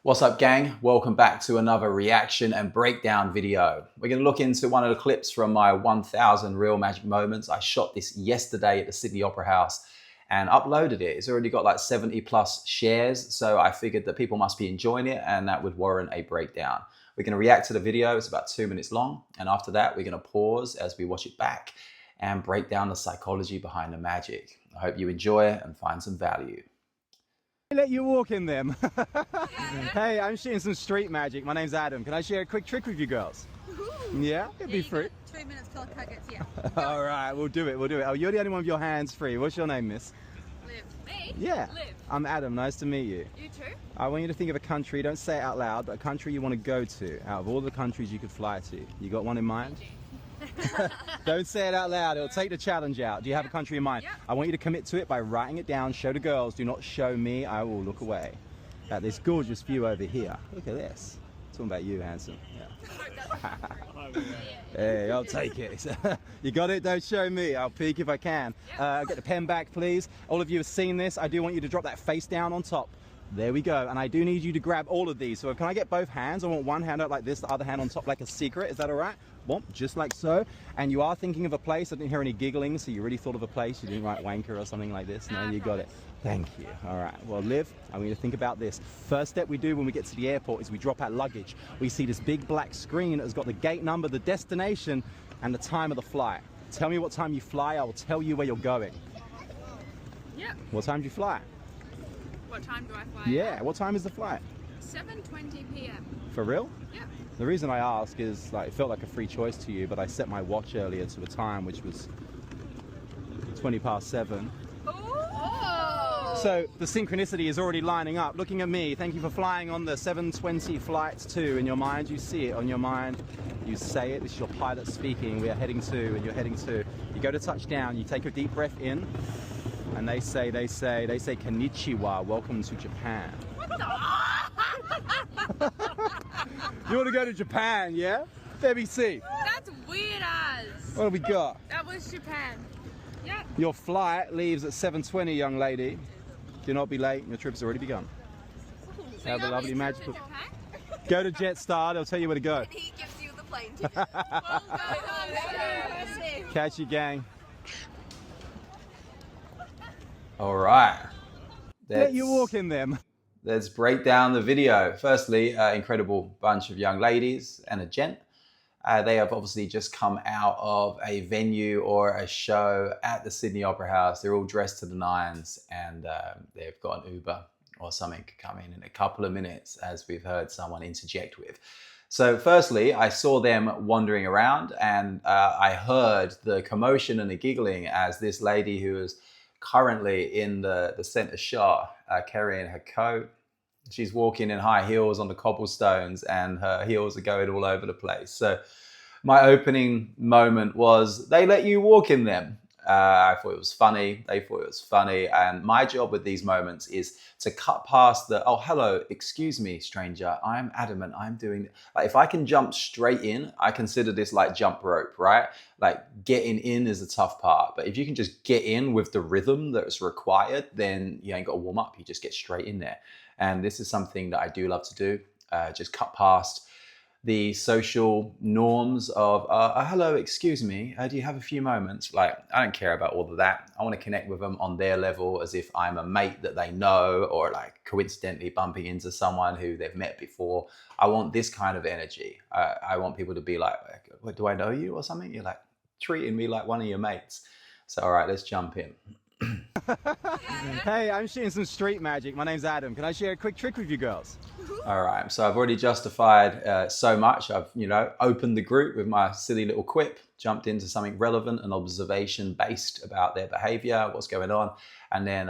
What's up, gang? Welcome back to another reaction and breakdown video. We're going to look into one of the clips from my 1000 Real Magic Moments. I shot this yesterday at the Sydney Opera House and uploaded it. It's already got like 70 plus shares, so I figured that people must be enjoying it and that would warrant a breakdown. We're going to react to the video. It's about 2 minutes long, and after that we're going to pause as we watch it back and break down the psychology behind the magic. I hope you enjoy it and find some value. Let you walk in them. Hey, I'm shooting some street magic. My name's Adam. Can I share a quick trick with you girls? Yeah, it'd be free. 2 minutes till Cuggets, yeah. All right, we'll do it. Oh, you're the only one with your hands free. What's your name, miss? Liv. Me? Yeah. Liv. I'm Adam. Nice to meet you. You too? I want you to think of a country. Don't say it out loud, but a country you want to go to out of all the countries you could fly to. You got one in mind? Don't say it out loud. It'll take the challenge out. Do you have a country in mind? Yep. I want you to commit to it by writing it down. Show the girls. Do not show me. I will look away. At this gorgeous view over here. Look at this. Talking about you, handsome. Yeah. Hey, I'll take it. You got it? Don't show me. I'll peek if I can. Get the pen back, please. All of you have seen this. I do want you to drop that face down on top. There we go. And I do need you to grab all of these. So can I get both hands? I want one hand out like this, the other hand on top like a secret. Is that all right? Well, just like so. And you are thinking of a place. I didn't hear any giggling, so you really thought of a place. You didn't write wanker or something like this. No, you got it. Thank you. All right. Well, Liv, I want you to think about this. First step we do when we get to the airport is we drop our luggage. We see this big black screen that has got the gate number, the destination, and the time of the flight. Tell me what time you fly. I will tell you where you're going. Yep. What time do you fly? What time do I fly? Yeah. What time is the flight? 7:20 p.m. For real? Yeah. The reason I ask is like it felt like a free choice to you, but I set my watch earlier to a time which was 20 past 7. Oh! So the synchronicity is already lining up. Looking at me, thank you for flying on the 7:20 flight to. In your mind, you see it. On your mind, you say it. This is your pilot speaking. We are heading to, and you're heading to. You go to touchdown. You take a deep breath in, and they say, konnichiwa, welcome to Japan. What the? You want to go to Japan, yeah? Let me see. That's weird as. What have we got? That was Japan. Yep. Your flight leaves at 7:20, young lady. Do not be late. Your trip's already begun. So Have a you lovely want me to magical. Japan? Go to Jetstar. They'll tell you where to go. He gives you the plane ticket. Well done, Catch you, gang. All right. Let you walk in them. Let's break down the video. Firstly, incredible bunch of young ladies and a gent. They have obviously just come out of a venue or a show at the Sydney Opera House. They're all dressed to the nines, and they've got an Uber or something coming in a couple of minutes, as we've heard someone interject with. So firstly, I saw them wandering around, and I heard the commotion and the giggling as this lady who is currently in the center shot, carrying her coat. She's walking in high heels on the cobblestones, and her heels are going all over the place. So my opening moment was, they let you walk in them. I thought it was funny. They thought it was funny. And my job with these moments is to cut past the, oh, hello, excuse me, stranger. I'm Adam and I'm doing, like, if I can jump straight in, I consider this like jump rope, right? Like getting in is the tough part. But if you can just get in with the rhythm that's required, then you ain't got to warm up. You just get straight in there. And this is something that I do love to do. Just cut past the social norms of, hello, excuse me, do you have a few moments? Like, I don't care about all of that. I want to connect with them on their level as if I'm a mate that they know, or like coincidentally bumping into someone who they've met before. I want this kind of energy. I want people to be like, what, do I know you or something? You're like treating me like one of your mates. So, all right, let's jump in. Hey, I'm shooting some street magic. My name's Adam. Can I share a quick trick with you girls? All right, so I've already justified so much. I've, opened the group with my silly little quip, jumped into something relevant and observation based about their behavior, what's going on. And then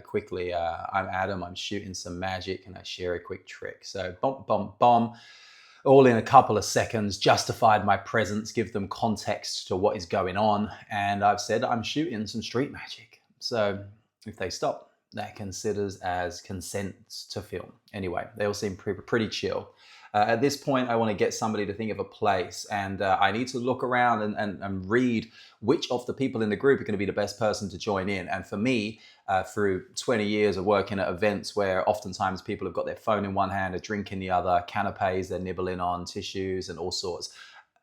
quickly, I'm Adam, I'm shooting some magic, and I share a quick trick. So bomb, bomb, bomb. All in a couple of seconds, justified my presence, give them context to what is going on. And I've said I'm shooting some street magic. So if they stop, that considers as consent to film. Anyway, they all seem pretty chill. At this point, I want to get somebody to think of a place, and I need to look around and read which of the people in the group are going to be the best person to join in. And for me, through 20 years of working at events where oftentimes people have got their phone in one hand, a drink in the other, canapes they're nibbling on, tissues and all sorts.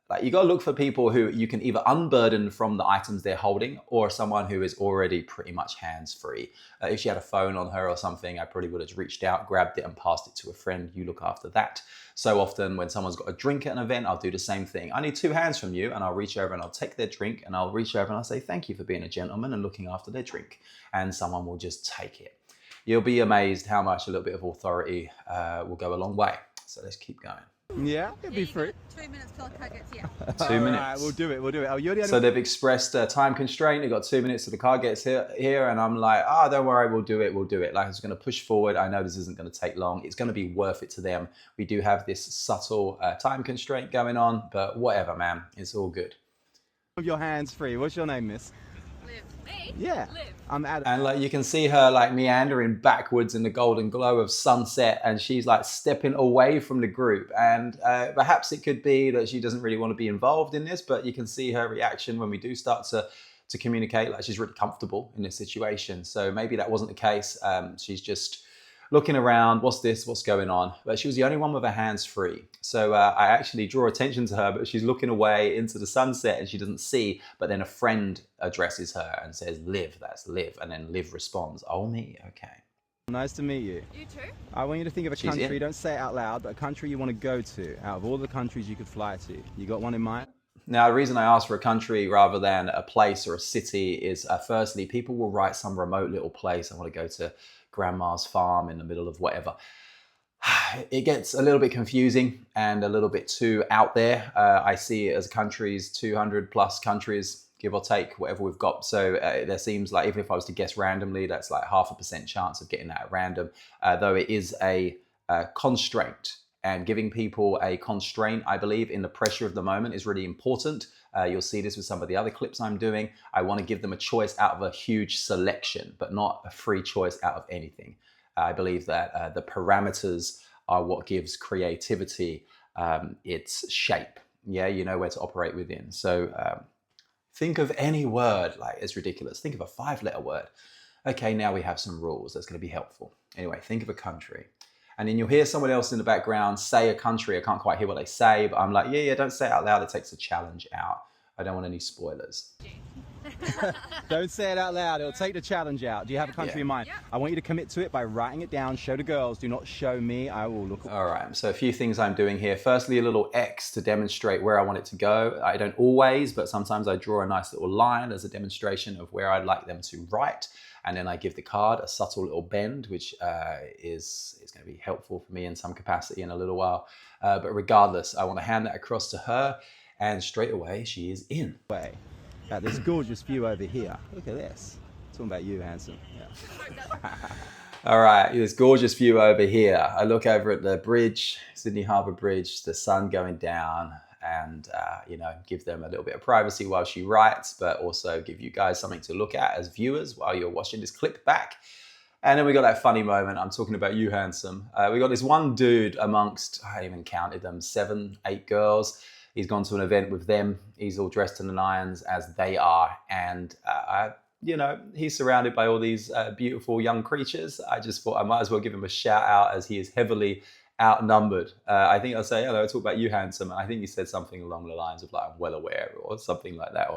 Like, you got to look for people who you can either unburden from the items they're holding, or someone who is already pretty much hands-free. If she had a phone on her or something, I probably would have reached out, grabbed it and passed it to a friend. You look after that. So often when someone's got a drink at an event, I'll do the same thing. I need 2 hands from you, and I'll reach over and I'll take their drink, and I'll reach over and I'll say, thank you for being a gentleman and looking after their drink. And someone will just take it. You'll be amazed how much a little bit of authority will go a long way. So let's keep going. Yeah, it'd be free. 2 minutes till the car gets here. 2 minutes. Right, we'll do it. Oh, you're the only So they've expressed a time constraint. They've got 2 minutes till the car gets here, and I'm like, don't worry, we'll do it. Like, I'm just going to push forward. I know this isn't going to take long. It's going to be worth it to them. We do have this subtle time constraint going on, but whatever, man. It's all good. of your hands free. What's your name, miss? Liv. Me? Yeah. Liv. I'm Adam. And like, you can see her like meandering backwards in the golden glow of sunset, and she's like stepping away from the group. And perhaps it could be that she doesn't really want to be involved in this, but you can see her reaction when we do start to communicate, like she's really comfortable in this situation. So maybe that wasn't the case. She's just looking around, what's this, what's going on? But she was the only one with her hands free. So I actually draw attention to her, but she's looking away into the sunset and she doesn't see. But then a friend addresses her and says, Liv, that's Liv. And then Liv responds, oh, me, okay. Nice to meet you. You too? I want you to think of a She's country, in. don't say it out loud, but a country you want to go to out of all the countries you could fly to. You got one in mind? Now, the reason I asked for a country rather than a place or a city is firstly, people will write some remote little place. I want to go to grandma's farm in the middle of whatever. It gets a little bit confusing and a little bit too out there. I see it as countries, 200 plus countries, give or take, whatever we've got. So there seems like, even if I was to guess randomly, that's like 0.5% chance of getting that at random, though it is a constraint. And giving people a constraint, I believe, in the pressure of the moment is really important. You'll see this with some of the other clips I'm doing. I want to give them a choice out of a huge selection, but not a free choice out of anything. I believe that the parameters are what gives creativity its shape. Yeah, you know where to operate within. So think of any word, like, it's ridiculous. Think of a 5-letter word. Okay, now we have some rules. That's going to be helpful. Anyway, think of a country. And then you'll hear someone else in the background say a country. I can't quite hear what they say, but I'm like, yeah, don't say it out loud. It takes the challenge out. I don't want any spoilers. Don't say it out loud. It'll take the challenge out. Do you have a country in mind? Yeah. I want you to commit to it by writing it down. Show the girls. Do not show me. I will look. All right, so a few things I'm doing here. Firstly, a little X to demonstrate where I want it to go. I don't always, but sometimes I draw a nice little line as a demonstration of where I'd like them to write. And then I give the card a subtle little bend, which is going to be helpful for me in some capacity in a little while. But regardless, I want to hand that across to her, and straight away she is in. Way. At this gorgeous view over here. Look at this. Talking about you, handsome. Yeah. All right, this gorgeous view over here. I look over at the bridge, Sydney Harbour Bridge, the sun going down, and give them a little bit of privacy while she writes, but also give you guys something to look at as viewers while you're watching this clip back. And then we got that funny moment. I'm talking about you, handsome. We got this one dude amongst, I even counted them, 7, 8 girls. He's gone to an event with them. He's all dressed in the nines as they are. And, he's surrounded by all these beautiful young creatures. I just thought I might as well give him a shout out, as he is heavily outnumbered. I think I'll say, hello, I talk about you, handsome. And I think he said something along the lines of like, I'm well aware, or something like that,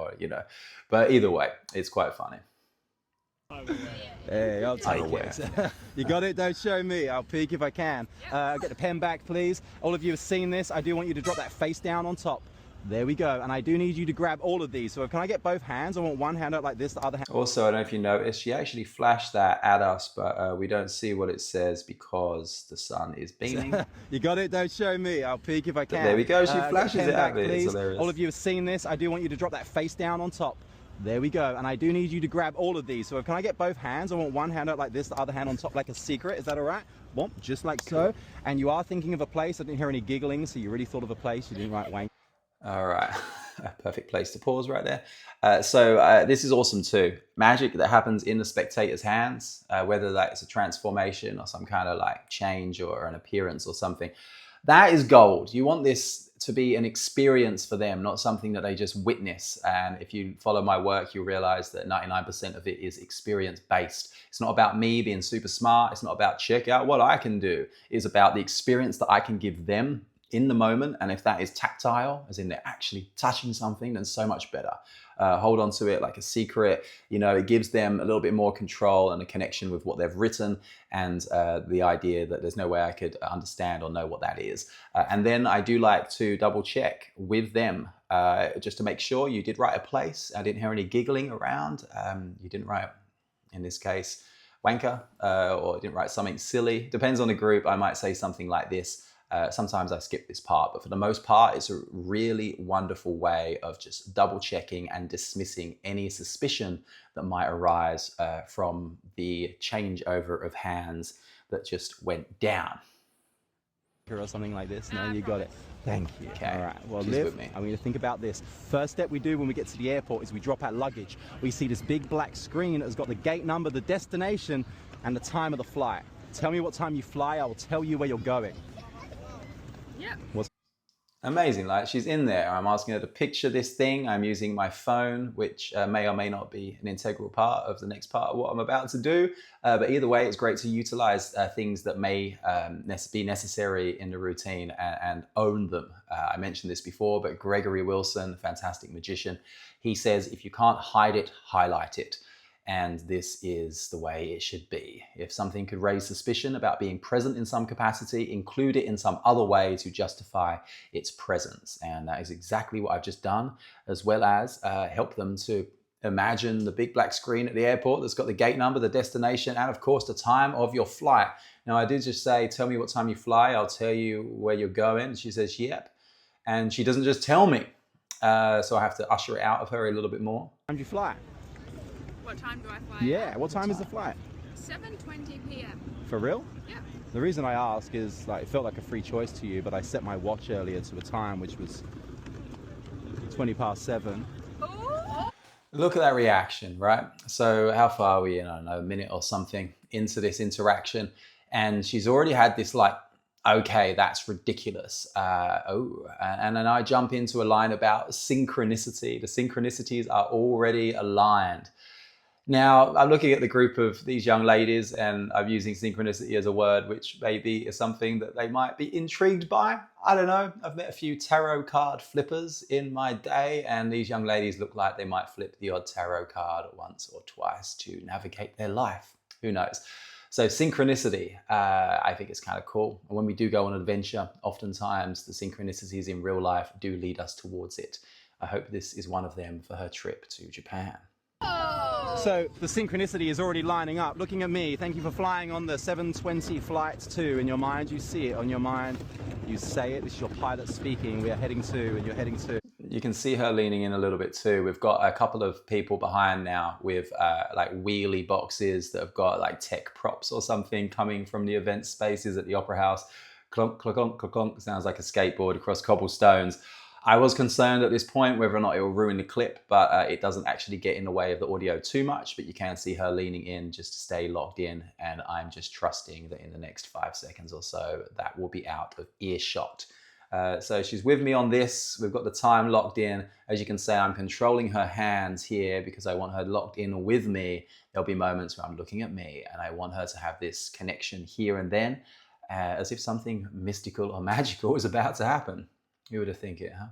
but either way, it's quite funny. Hey, I'll take it. You got it? Don't show me. I'll peek if I can. Get the pen back, please. All of you have seen this. I do want you to drop that face down on top. There we go. And I do need you to grab all of these. So can I get both hands? I want one hand out like this, the other hand. Also, I don't know if you noticed, she actually flashed that at us, but we don't see what it says because the sun is beaming. You got it? Don't show me. I'll peek if I can. There we go. She flashes get the it pen at back, me. It's please. hilarious. All of you have seen this. I do want you to drop that face down on top. There we go. And I do need you to grab all of these. So can I get both hands? I want one hand out like this, the other hand on top like a secret. Is that all right? Well, just like so. And you are thinking of a place. I didn't hear any giggling, so you really thought of a place. You didn't write wank. All right. Perfect place to pause right there. This is awesome too. Magic that happens in the spectator's hands, whether that's a transformation or some kind of like change or an appearance or something, that is gold. You want this to be an experience for them, not something that they just witness. And if you follow my work, you'll realize that 99% of it is experience based. It's not about me being super smart. It's not about check out what I can do. It's about the experience that I can give them in the moment. And if that is tactile, as in they're actually touching something, then so much better. Hold on to it like a secret. You know, it gives them a little bit more control and a connection with what they've written, and the idea that there's no way I could understand or know what that is. And then I do like to double check with them just to make sure you did write a place. I didn't hear any giggling around. You didn't write, in this case, wanker, or didn't write something silly. Depends on the group. I might say something like this. Sometimes I skip this part, but for the most part, it's a really wonderful way of just double checking and dismissing any suspicion that might arise from the changeover of hands that just went down. Or something like this. No, you got it. Thank you. Okay. All right. Well, She's Liv, with me. I want you to think about this. First step we do when we get to the airport is we drop our luggage. We see this big black screen that has got the gate number, the destination, and the time of the flight. Tell me what time you fly. I will tell you where you're going. Yeah. Amazing, like she's in there. I'm asking her to picture this thing. I'm using my phone, which may or may not be an integral part of the next part of what I'm about to do. But either way, it's great to utilize things that may be necessary in the routine and own them. I mentioned this before, but Gregory Wilson, fantastic magician, he says, if you can't hide it, highlight it. And this is the way it should be. If something could raise suspicion about being present in some capacity, include it in some other way to justify its presence. And that is exactly what I've just done, as well as help them to imagine the big black screen at the airport that's got the gate number, the destination, and of course the time of your flight. Now I did just say, tell me what time you fly, I'll tell you where you're going. She says, yep. And she doesn't just tell me. So I have to usher it out of her a little bit more. When do you fly? What time do I fly? Yeah, what time is the flight? 7:20 p.m. For real? Yeah. The reason I ask is like it felt like a free choice to you, but I set my watch earlier to a time which was 20 past 7. Oh. Look at that reaction, right? So how far are we in? I don't know, a minute or something into this interaction. And she's already had this like, okay, that's ridiculous. And then I jump into a line about synchronicity. The synchronicities are already aligned. Now, I'm looking at the group of these young ladies and I'm using synchronicity as a word, which maybe is something that they might be intrigued by. I don't know. I've met a few tarot card flippers in my day, and these young ladies look like they might flip the odd tarot card once or twice to navigate their life. Who knows? So synchronicity, I think it's kind of cool. And when we do go on an adventure, oftentimes the synchronicities in real life do lead us towards it. I hope this is one of them for her trip to Japan. So the synchronicity is already lining up. Looking at me, thank you for flying on the 7:20 flight to. In your mind, you see it. On your mind, you say it. This is your pilot speaking. We are heading to, and you're heading to. You can see her leaning in a little bit too. We've got a couple of people behind now with like wheelie boxes that have got like tech props or something coming from the event spaces at the Opera House. Clonk, clonk, clonk, clonk. Sounds like a skateboard across cobblestones. I was concerned at this point whether or not it will ruin the clip, but it doesn't actually get in the way of the audio too much, but you can see her leaning in just to stay locked in, and I'm just trusting that in the next 5 seconds or so, that will be out of earshot. So she's with me on this. We've got the time locked in. As you can see, I'm controlling her hands here because I want her locked in with me. There'll be moments where I'm looking at me and I want her to have this connection here and then, as if something mystical or magical is about to happen. Who would have think it, huh?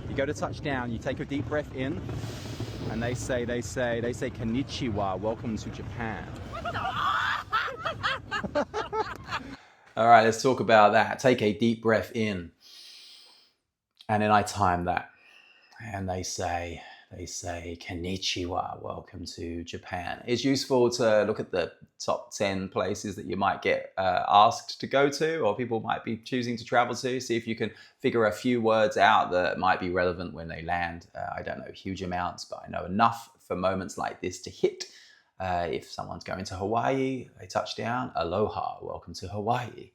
You go to touchdown, you take a deep breath in, and they say, konnichiwa, welcome to Japan. All right, let's talk about that. Take a deep breath in. And then I time that. And they say, konnichiwa, welcome to Japan. It's useful to look at the top 10 places that you might get asked to go to, or people might be choosing to travel to. See if you can figure a few words out that might be relevant when they land. I don't know huge amounts, but I know enough for moments like this to hit. If someone's going to Hawaii, they touch down, aloha, welcome to Hawaii.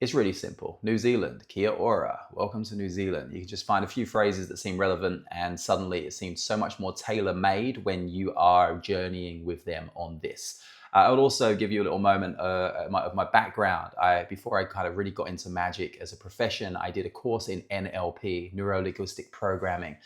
It's really simple. New Zealand, kia ora, welcome to New Zealand. You can just find a few phrases that seem relevant, and suddenly it seems so much more tailor-made when you are journeying with them on this. I would also give you a little moment of my background. Before I kind of really got into magic as a profession, I did a course in NLP, neuro-linguistic programming.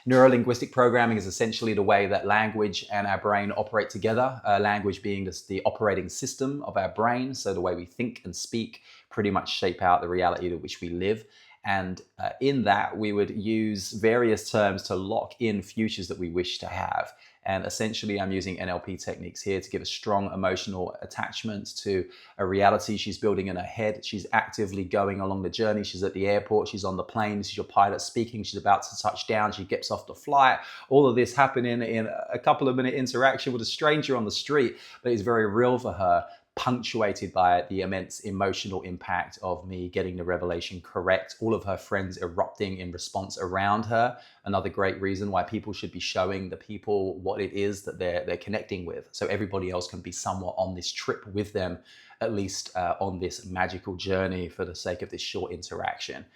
Neuro-linguistic programming is essentially the way that language and our brain operate together. Language being just the operating system of our brain, so the way we think and speak pretty much shape out the reality to which we live. And in that, we would use various terms to lock in futures that we wish to have. And essentially, I'm using NLP techniques here to give a strong emotional attachment to a reality she's building in her head. She's actively going along the journey. She's at the airport. She's on the plane. This is your pilot speaking. She's about to touch down. She gets off the flight. All of this happening in a couple of minute interaction with a stranger on the street, but it's very real for her, punctuated by the immense emotional impact of me getting the revelation correct, all of her friends erupting in response around her. Another great reason why people should be showing the people what it is that they're connecting with, so everybody else can be somewhat on this trip with them, at least on this magical journey for the sake of this short interaction.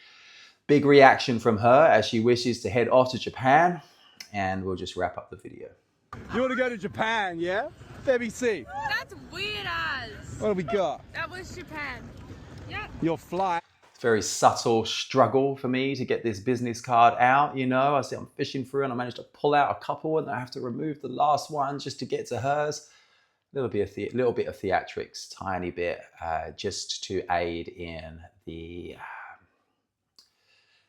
Big reaction from her as she wishes to head off to Japan, and we'll just wrap up the video. You want to go to Japan, yeah? Let me see. That's weird as. What do we got? That was Japan. Yep. Your flight. It's a very subtle struggle for me to get this business card out. You know, I see I'm fishing through and I managed to pull out a couple, and I have to remove the last one just to get to hers. A little bit of theatrics, tiny bit, just to aid in the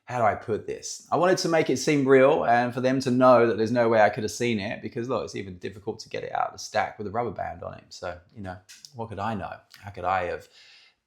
how do I put this? I wanted to make it seem real and for them to know that there's no way I could have seen it, because look, it's even difficult to get it out of the stack with a rubber band on it. So, you know, what could I know? How could I have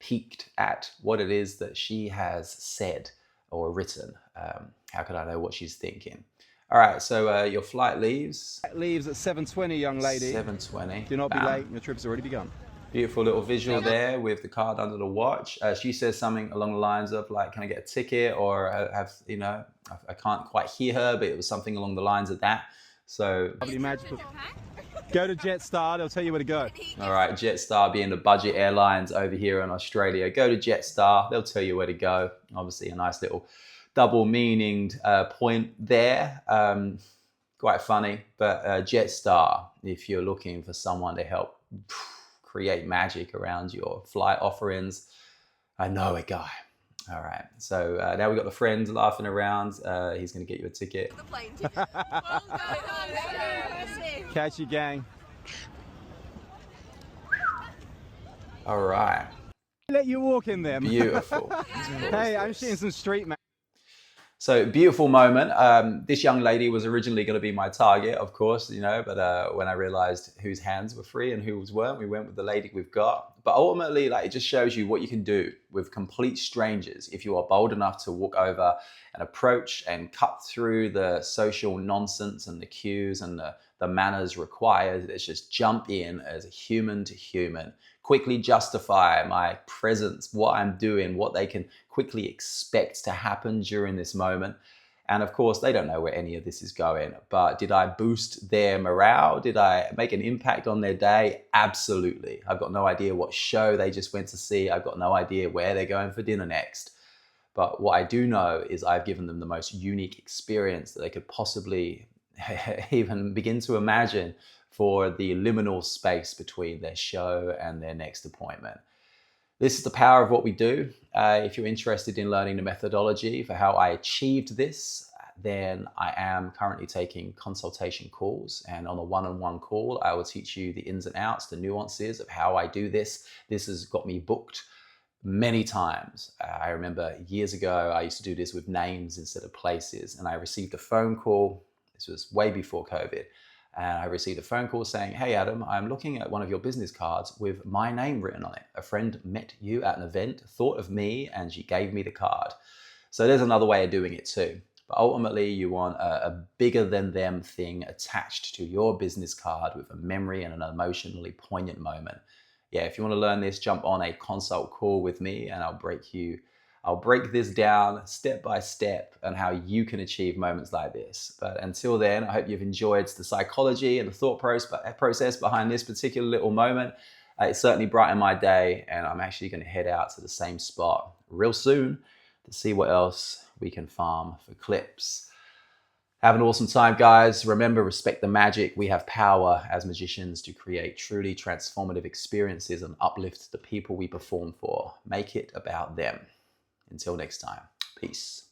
peeked at what it is that she has said or written? How could I know what she's thinking? All right, so your flight leaves. It leaves at 7:20, young lady. 7:20. Do not be late, your trip's already begun. Beautiful little visual there with the card under the watch. She says something along the lines of like, can I get a ticket? Or have, you know, I can't quite hear her, but it was something along the lines of that. So Lovely magical. Go to Jetstar, they'll tell you where to go. all right, Jetstar being the budget airlines over here in Australia. Go to Jetstar, they'll tell you where to go. Obviously a nice little double meaninged point there. Quite funny, but Jetstar, if you're looking for someone to help create magic around your flight offerings, I know a guy. All right, so now we've got the friend laughing around. He's going to get you a ticket. The plane ticket. Catch you, gang. All right, Let you walk in them. beautiful. Hey, I'm shooting some street magic. So beautiful moment. This young lady was originally going to be my target, of course, you know, but when I realized whose hands were free and whose weren't, we went with the lady we've got. But ultimately, like, it just shows you what you can do with complete strangers if you are bold enough to walk over and approach and cut through the social nonsense and the cues and the manners required. Let's just jump in as a human to human, quickly justify my presence, what I'm doing, what they can quickly expect to happen during this moment. And of course, they don't know where any of this is going, but did I boost their morale? Did I make an impact on their day? Absolutely. I've got no idea what show they just went to see. I've got no idea where they're going for dinner next. But what I do know is I've given them the most unique experience that they could possibly even begin to imagine for the liminal space between their show and their next appointment. This is the power of what we do. If you're interested in learning the methodology for how I achieved this, then I am currently taking consultation calls. And on a one-on-one call, I will teach you the ins and outs, the nuances of how I do this. This has got me booked many times. I remember years ago, I used to do this with names instead of places. And I received a phone call. This was way before COVID. And I received a phone call saying, hey, Adam, I'm looking at one of your business cards with my name written on it. A friend met you at an event, thought of me, and she gave me the card. So there's another way of doing it too. But ultimately, you want a bigger than them thing attached to your business card with a memory and an emotionally poignant moment. Yeah, if you want to learn this, jump on a consult call with me and I'll break this down step by step on how you can achieve moments like this. But until then, I hope you've enjoyed the psychology and the thought process behind this particular little moment. It certainly brightened my day, and I'm actually going to head out to the same spot real soon to see what else we can farm for clips. Have an awesome time, guys. Remember, respect the magic. We have power as magicians to create truly transformative experiences and uplift the people we perform for. Make it about them. Until next time, peace.